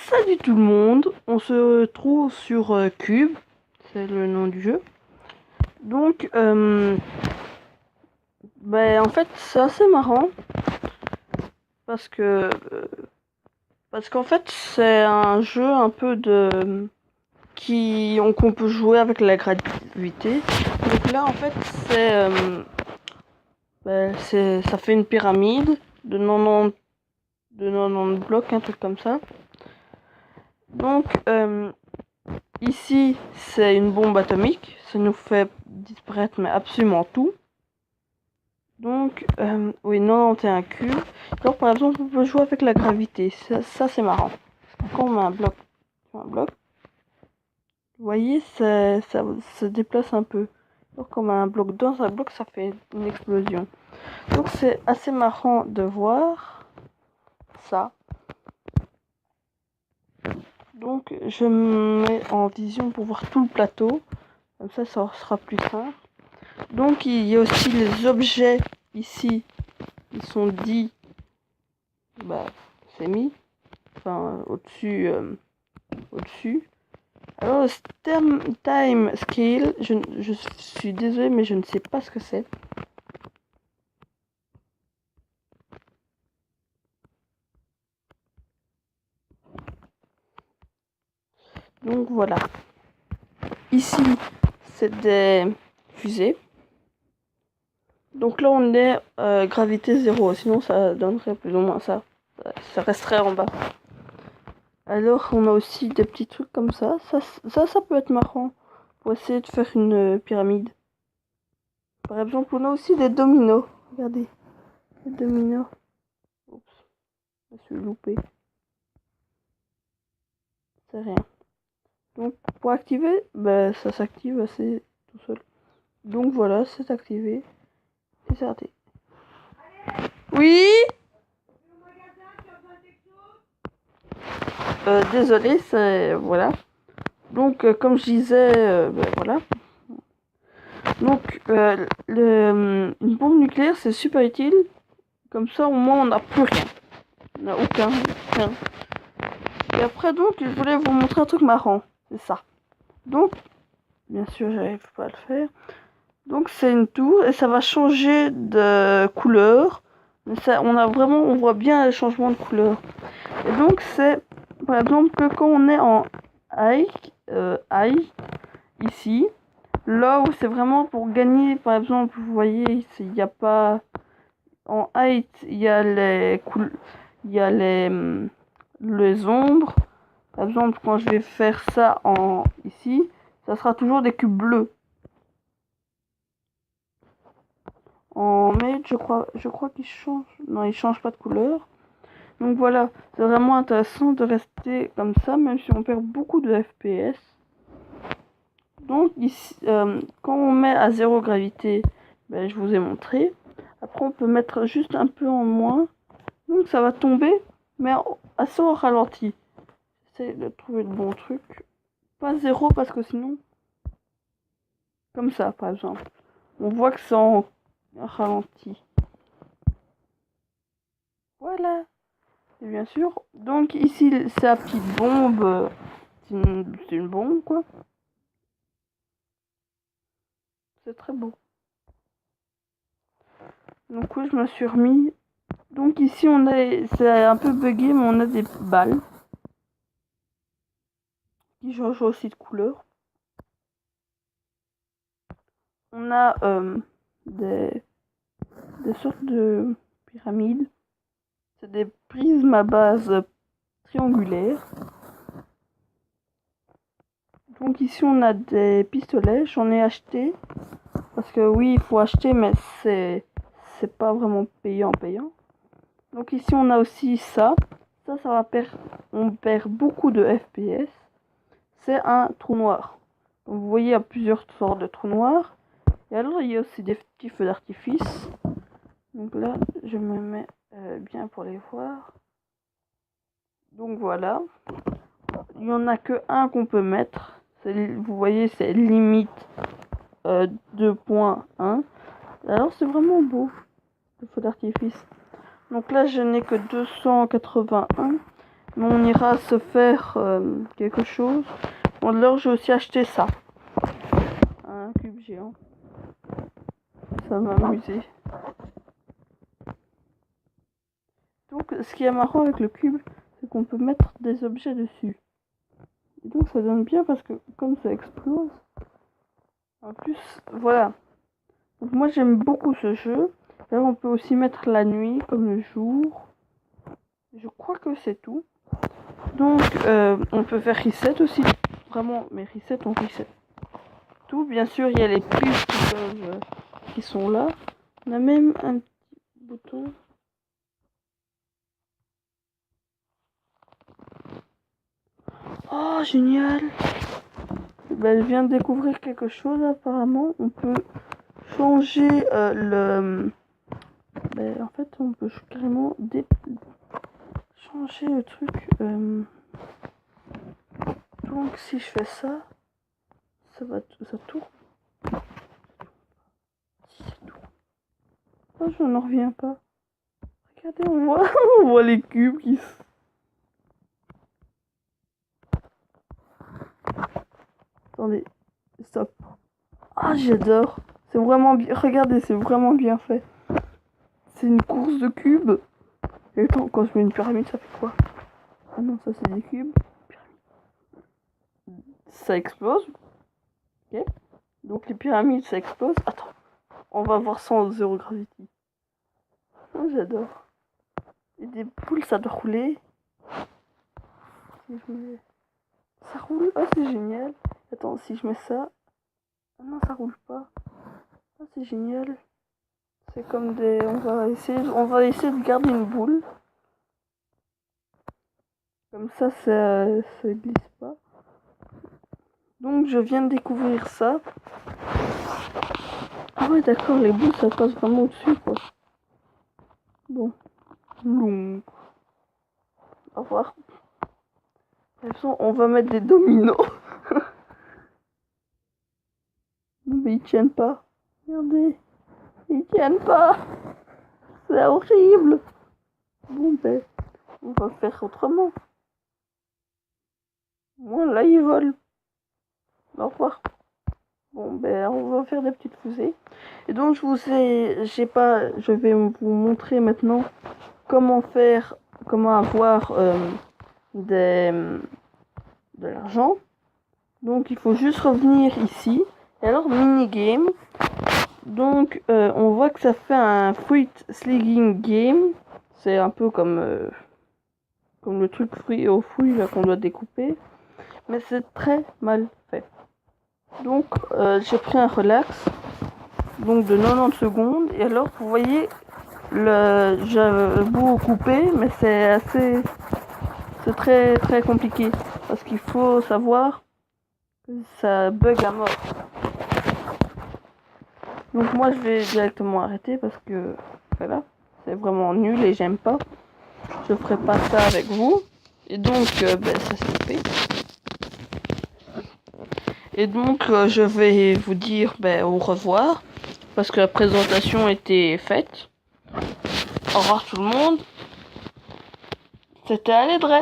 Salut tout le monde, on se retrouve sur Cube, c'est le nom du jeu. Donc, en fait, c'est assez marrant parce que qu'en fait, c'est un jeu un peu qu'on peut jouer avec la gravité. Donc là, en fait, ça fait une pyramide de 90 blocs, un truc comme ça. Donc, ici, c'est une bombe atomique. Ça nous fait disparaître mais absolument tout. Donc, oui, 91 cubes. Alors, par exemple, on peut jouer avec la gravité. Ça c'est marrant. Quand on met un bloc sur un bloc, vous voyez, ça se déplace un peu. Alors, quand on met un bloc dans un bloc, ça fait une explosion. Donc, c'est assez marrant de voir ça. Donc, je me mets en vision pour voir tout le plateau. Comme ça sera plus simple. Donc, il y a aussi les objets ici. Ils sont dits, c'est mis. Enfin, au-dessus. Alors, le time scale, je suis désolée, mais je ne sais pas ce que c'est. Donc voilà. Ici, c'est des fusées. Donc là, on est gravité 0, sinon ça donnerait plus ou moins ça. Ça resterait en bas. Alors, on a aussi des petits trucs comme ça. Ça peut être marrant pour essayer de faire une pyramide. Par exemple, on a aussi des dominos. Regardez, des dominos. Oups, je me suis loupé. C'est rien. Donc, pour activer, ça s'active assez tout seul. Donc voilà, c'est activé. Et c'est raté. Oui. Désolé, c'est... Voilà. Donc, comme je disais, voilà. Donc, une bombe nucléaire, c'est super utile. Comme ça, au moins, on n'a plus rien. On n'a aucun. Rien. Et après, donc, je voulais vous montrer un truc marrant. C'est ça. Donc, bien sûr, j'arrive pas à le faire. Donc, c'est une tour et ça va changer de couleur. Mais ça, on voit bien les changements de couleur. Et donc, c'est, par exemple, que quand on est en high, ici, là où c'est vraiment pour gagner, par exemple, vous voyez, il n'y a pas... En height, il y a il y a les ombres. Par exemple, quand je vais faire ça ici, ça sera toujours des cubes bleus. En mail, je crois qu'il change. Non, il change pas de couleur. Donc voilà, c'est vraiment intéressant de rester comme ça, même si on perd beaucoup de FPS. Donc ici, quand on met à 0 gravité, je vous ai montré. Après, on peut mettre juste un peu en moins. Donc ça va tomber, mais assez au ralenti. J'essaie de trouver le bon truc. Pas 0 parce que sinon, comme ça par exemple, on voit que c'est en ralenti. Voilà. Et bien sûr, donc ici c'est la petite bombe, c'est une bombe quoi. C'est très beau. Donc oui, je me suis remis. Donc ici c'est un peu bugué, mais on a des balles qui changent aussi de couleur. On a des sortes de pyramides. C'est des prismes à base triangulaire. Donc ici on a des pistolets, j'en ai acheté. Parce que oui, il faut acheter, mais c'est pas vraiment payant. Donc ici on a aussi ça. Ça va perdre, on perd beaucoup de FPS. C'est un trou noir. Donc, vous voyez, il y a plusieurs sortes de trous noirs. Et alors il y a aussi des petits feux d'artifice. Donc là, je me mets bien pour les voir. Donc voilà. Il n'y en a que un qu'on peut mettre. Vous voyez, c'est limite 2.1. Alors c'est vraiment beau, le feu d'artifice. Donc là, je n'ai que 281. on ira se faire quelque chose. Bon, alors j'ai aussi acheté ça. Un cube géant. Ça m'a amusé. Donc ce qui est marrant avec le cube, c'est qu'on peut mettre des objets dessus. Et donc ça donne bien parce que comme ça explose. En plus, voilà. Donc moi j'aime beaucoup ce jeu. Là on peut aussi mettre la nuit comme le jour. Je crois que c'est tout. Donc on peut faire reset aussi. Vraiment, mais reset on reset. Tout, bien sûr, il y a les pubs qui sont là. On a même un petit bouton. Oh, génial! Ben, je viens de découvrir quelque chose apparemment. On peut changer le... Ben, en fait, on peut carrément changer le truc. Donc, si je fais ça, ça tourne. Si ça tourne. Oh, je n'en reviens pas. Regardez, on voit les cubes qui se... Attendez, stop. Ah, j'adore. C'est vraiment bien. Regardez, c'est vraiment bien fait. C'est une course de cubes. Et attends, quand je mets une pyramide, ça fait quoi? Ah non, ça c'est des cubes. Ça explose. Ok. Donc les pyramides, ça explose. Attends, on va voir ça en zéro gravity. Oh, j'adore. Et des boules, ça doit rouler. Si je mets... Ça roule. Ah, c'est génial. Attends, si je mets ça... Ah non, ça roule pas. Ah, c'est génial. C'est comme des... On va essayer de garder une boule. Comme ça glisse pas. Donc, je viens de découvrir ça. Ah ouais, d'accord, les boules, ça passe vraiment au-dessus, quoi. Bon. Long. Au revoir. De toute façon, on va mettre des dominos. Mais ils tiennent pas. Regardez. Ils tiennent pas. C'est horrible. Bon, ben, on va faire autrement. Moi, là, ils volent. Au revoir. Bon, ben, on va faire des petites fusées. Et donc, je vais vous montrer maintenant comment avoir de l'argent. Donc, il faut juste revenir ici. Et alors, mini-game. Donc, on voit que ça fait un fruit slinging game. C'est un peu comme le truc fruit aux fruits là qu'on doit découper. Mais c'est très mal fait. Donc, j'ai pris un relax. Donc, de 90 secondes. Et alors, vous voyez, j'ai beau couper, mais c'est très très compliqué. Parce qu'il faut savoir que ça bug à mort. Donc moi je vais directement arrêter parce que voilà, c'est vraiment nul et j'aime pas. Je ferai pas ça avec vous. Et donc ça c'est fait. Et donc je vais vous dire au revoir parce que la présentation était faite. Au revoir tout le monde. C'était Aledrey.